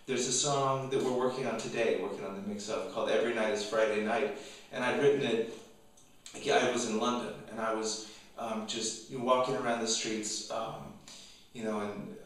there's a song that we're working on today, working on the mix of, called Every Night is Friday Night, and I'd written it, I was in London, and I was just walking around the streets, you know, and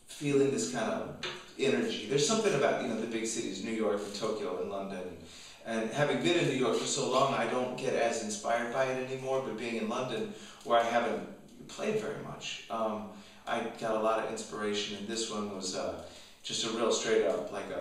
feeling this kind of energy. There's something about, you know, the big cities, New York and Tokyo and London, and having been in New York for so long, I don't get as inspired by it anymore, but being in London, where I haven't played very much, I got a lot of inspiration, and this one was just a real straight up, like a...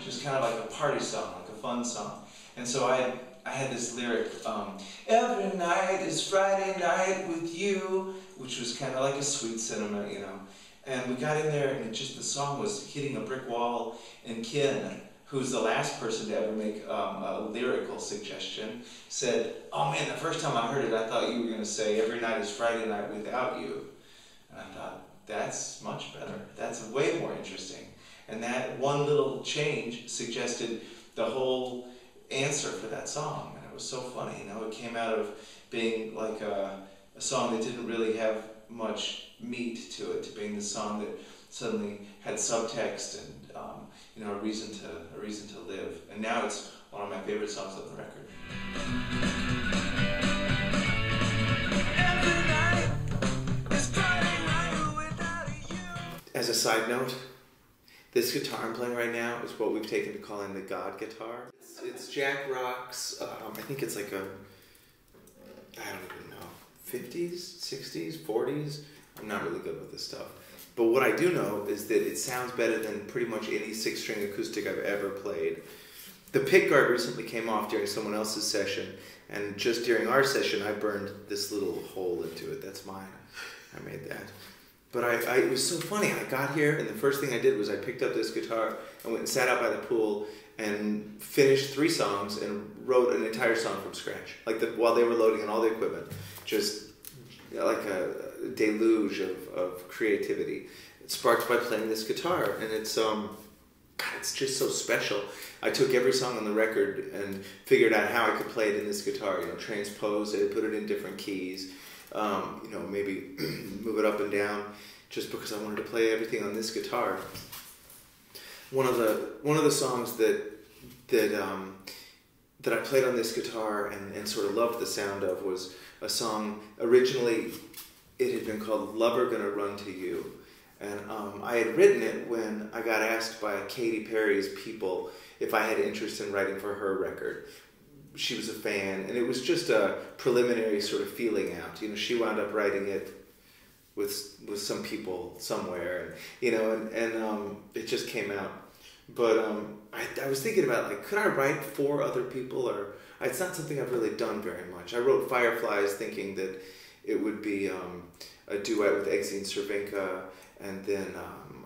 just kind of like a party song, like a fun song. And so I had this lyric, every night is Friday night with you, which was kind of like a sweet sentiment, you know. And we got in there, and the song was hitting a brick wall, and Ken, who's the last person to ever make a lyrical suggestion, said, oh man, the first time I heard it, I thought you were going to say, every night is Friday night without you. And I thought, that's much better. That's way more interesting. And that one little change suggested the whole answer for that song. And it was so funny, you know, it came out of being like a song that didn't really have much meat to it, to being the song that suddenly had subtext and you know, a reason to live. And now it's one of my favorite songs on the record. As a side note, this guitar I'm playing right now is what we've taken to calling the God guitar. It's Jack Rock's, I think it's like a, I don't even know, 50s, 60s, 40s? I'm not really good with this stuff. But what I do know is that it sounds better than pretty much any 6-string acoustic I've ever played. The pickguard recently came off during someone else's session, and just during our session I burned this little hole into it. That's mine. I made that. But it was so funny. I got here, and the first thing I did was I picked up this guitar and went and sat out by the pool and finished 3 songs and wrote an entire song from scratch. Like while they were loading in all the equipment. Just like a deluge of creativity. It's sparked by playing this guitar, and it's just so special. I took every song on the record and figured out how I could play it in this guitar. You know, transpose it, put it in different keys. You know, maybe move it up and down, just because I wanted to play everything on this guitar. One of the songs that I played on this guitar and sort of loved the sound of was a song. Originally, it had been called "Lover Gonna Run to You," and I had written it when I got asked by Katy Perry's people if I had interest in writing for her record. She was a fan, and it was just a preliminary sort of feeling out. You know, she wound up writing it with some people somewhere, and you know, and it just came out. But I was thinking about, like, could I write for other people, or it's not something I've really done very much. I wrote Fireflies thinking that it would be a duet with Exene Cervenka, and then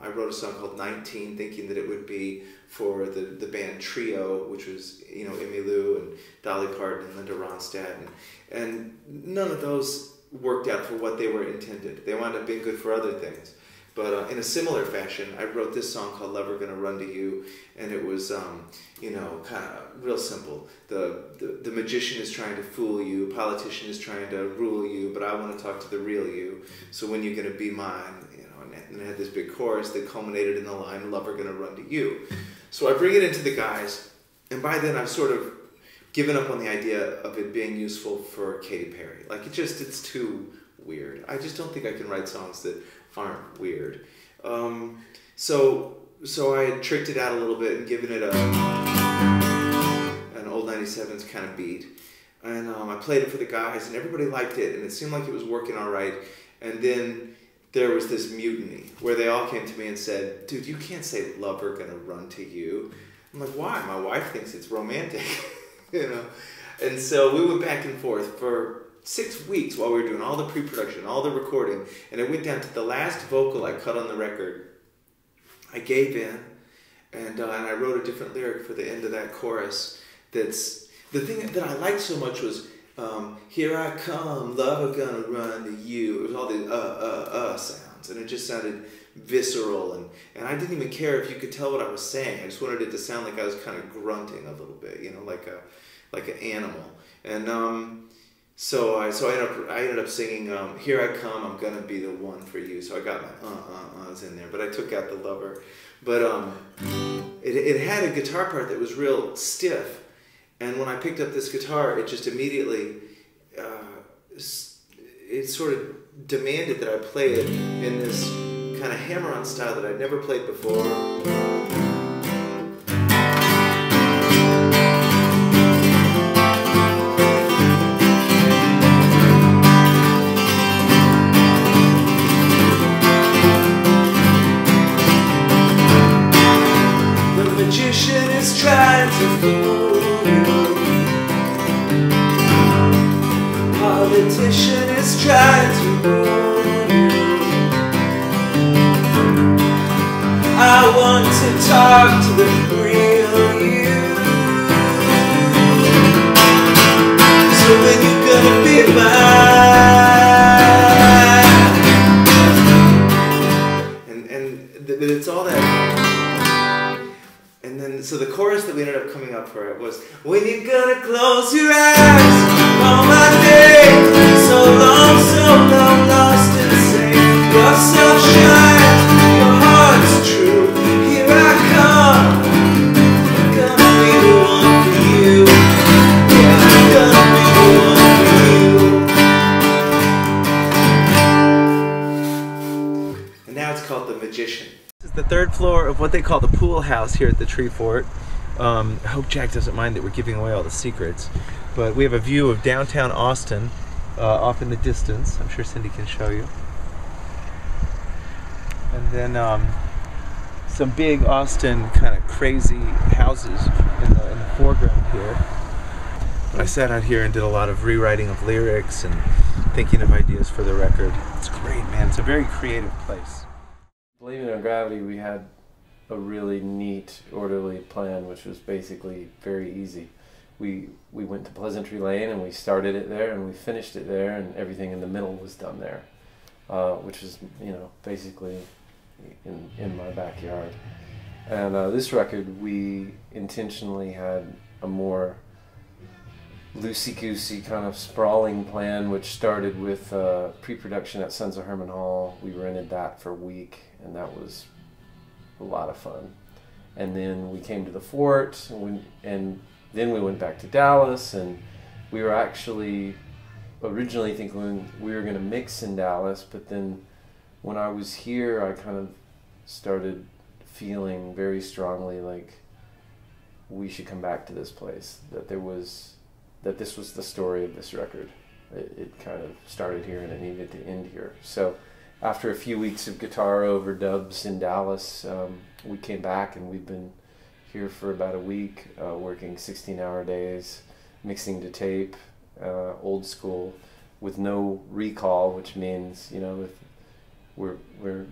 I wrote a song called 19 thinking that it would be for the band Trio, which was, you know, Emmylou and Dolly Parton and Linda Ronstadt, and none of those worked out for what they were intended. They wound up being good for other things. But in a similar fashion, I wrote this song called "Lover Gonna Run to You," and it was, you know, kind of real simple. The magician is trying to fool you, politician is trying to rule you, but I want to talk to the real you. So when you're gonna be mine, you know, and it had this big chorus that culminated in the line, "Lover Gonna Run to You." So I bring it into the guys, and by then I've sort of given up on the idea of it being useful for Katy Perry. Like, it's too weird. I just don't think I can write songs that aren't weird. So I had tricked it out a little bit and given it an old 97's kind of beat. And I played it for the guys, and everybody liked it, and it seemed like it was working all right. And then there was this mutiny where they all came to me and said, dude, you can't say "Lover Gonna Run to You." I'm like, why? My wife thinks it's romantic. You know? And so we went back and forth for 6 weeks while we were doing all the pre-production, all the recording, and it went down to the last vocal I cut on the record. I gave in, and I wrote a different lyric for the end of that chorus. That's the thing that I liked so much was, "Here I come, lover gonna run to you." It was all the sounds, and it just sounded visceral, and I didn't even care if you could tell what I was saying. I just wanted it to sound like I was kind of grunting a little bit, you know, like an animal. And So I ended up singing "Here I Come, I'm Gonna Be the One for You." So I got my uhs in there, but I took out the lover. But it had a guitar part that was real stiff, and when I picked up this guitar, it just immediately it sort of demanded that I play it in this kind of hammer-on style that I'd never played before. Trying to fool you. Politician is trying to rule you. I want to talk to the real you. So when you're gonna be mine? And it's all that. And then, so the chorus that we ended up coming up for it was, when you're gonna close your eyes, call my name, so long, lost and safe. Your self shines, your heart's true. Here I come, I'm gonna be the one for you. Yeah, I'm gonna be the one for you. And now it's called The Magician. This is the third floor of what they call the pool house here at the Tree Fort. I hope Jack doesn't mind that we're giving away all the secrets, but we have a view of downtown Austin off in the distance. I'm sure Cindy can show you. And then some big Austin kind of crazy houses in the foreground here. But I sat out here and did a lot of rewriting of lyrics and thinking of ideas for the record. It's great, man. It's a very creative place. Believing on Gravity, we had a really neat, orderly plan, which was basically very easy. We went to Pleasantry Lane and we started it there and we finished it there, and everything in the middle was done there, which is, you know, basically in my backyard. And this record, we intentionally had a more loosey-goosey kind of sprawling plan, which started with pre-production at Sons of Herman Hall. We rented that for a week, and that was a lot of fun. And then we came to the fort, and then we went back to Dallas, and we were actually originally thinking we were going to mix in Dallas, but then when I was here, I kind of started feeling very strongly like we should come back to this place, that this was the story of this record. It kind of started here and it needed to end here. So after a few weeks of guitar overdubs in Dallas, we came back and we've been here for about a week, working 16-hour days, mixing to tape, old school, with no recall, which means, you know, if we're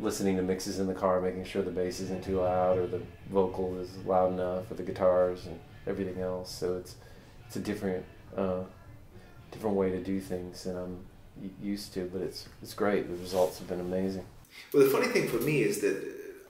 listening to mixes in the car, making sure the bass isn't too loud or the vocal is loud enough, or the guitars and everything else. So it's a different way to do things than I'm used to, but it's great. The results have been amazing. Well, the funny thing for me is that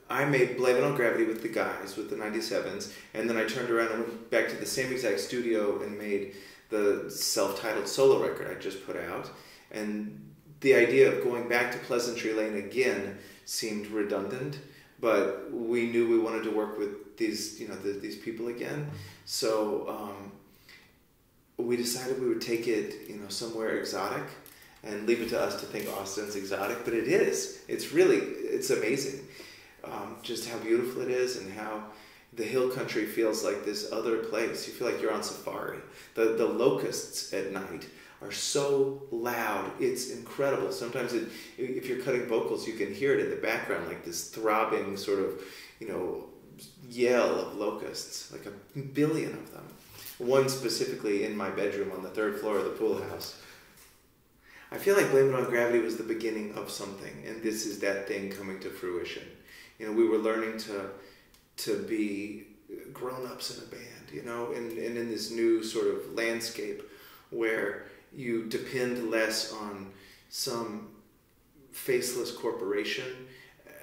I made Blame It on Gravity with the guys, with the 97s, and then I turned around and went back to the same exact studio and made the self-titled solo record I just put out. And the idea of going back to Pleasantry Lane again seemed redundant, but we knew we wanted to work with these, you know, these people again. So we decided we would take it, you know, somewhere exotic and leave it to us to think Austin's exotic, but it is. It's amazing. Just how beautiful it is and how the hill country feels like this other place. You feel like you're on safari. The locusts at night are so loud. It's incredible. Sometimes if you're cutting vocals, you can hear it in the background, like this throbbing sort of, you know, yell of locusts, like 1 billion of them. One specifically in my bedroom on the 3rd floor of the pool house. I feel like Blame It on Gravity was the beginning of something, and this is that thing coming to fruition. You know, we were learning to be grown-ups in a band, you know, and in this new sort of landscape where you depend less on some faceless corporation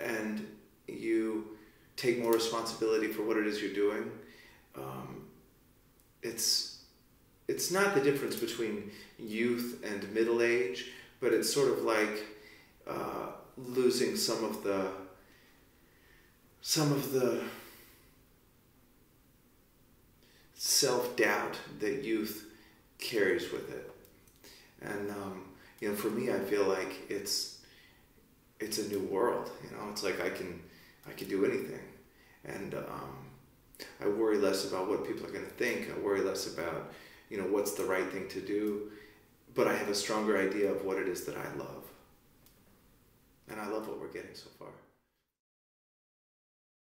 and you take more responsibility for what it is you're doing. it's not the difference between youth and middle age, but it's sort of like losing some of the self-doubt that youth carries with it. And for me, I feel like it's a new world. It's like I can do anything, and I worry less about what people are going to think. I worry less about what's the right thing to do, but I have a stronger idea of what it is that I love, and I love what we're getting so far.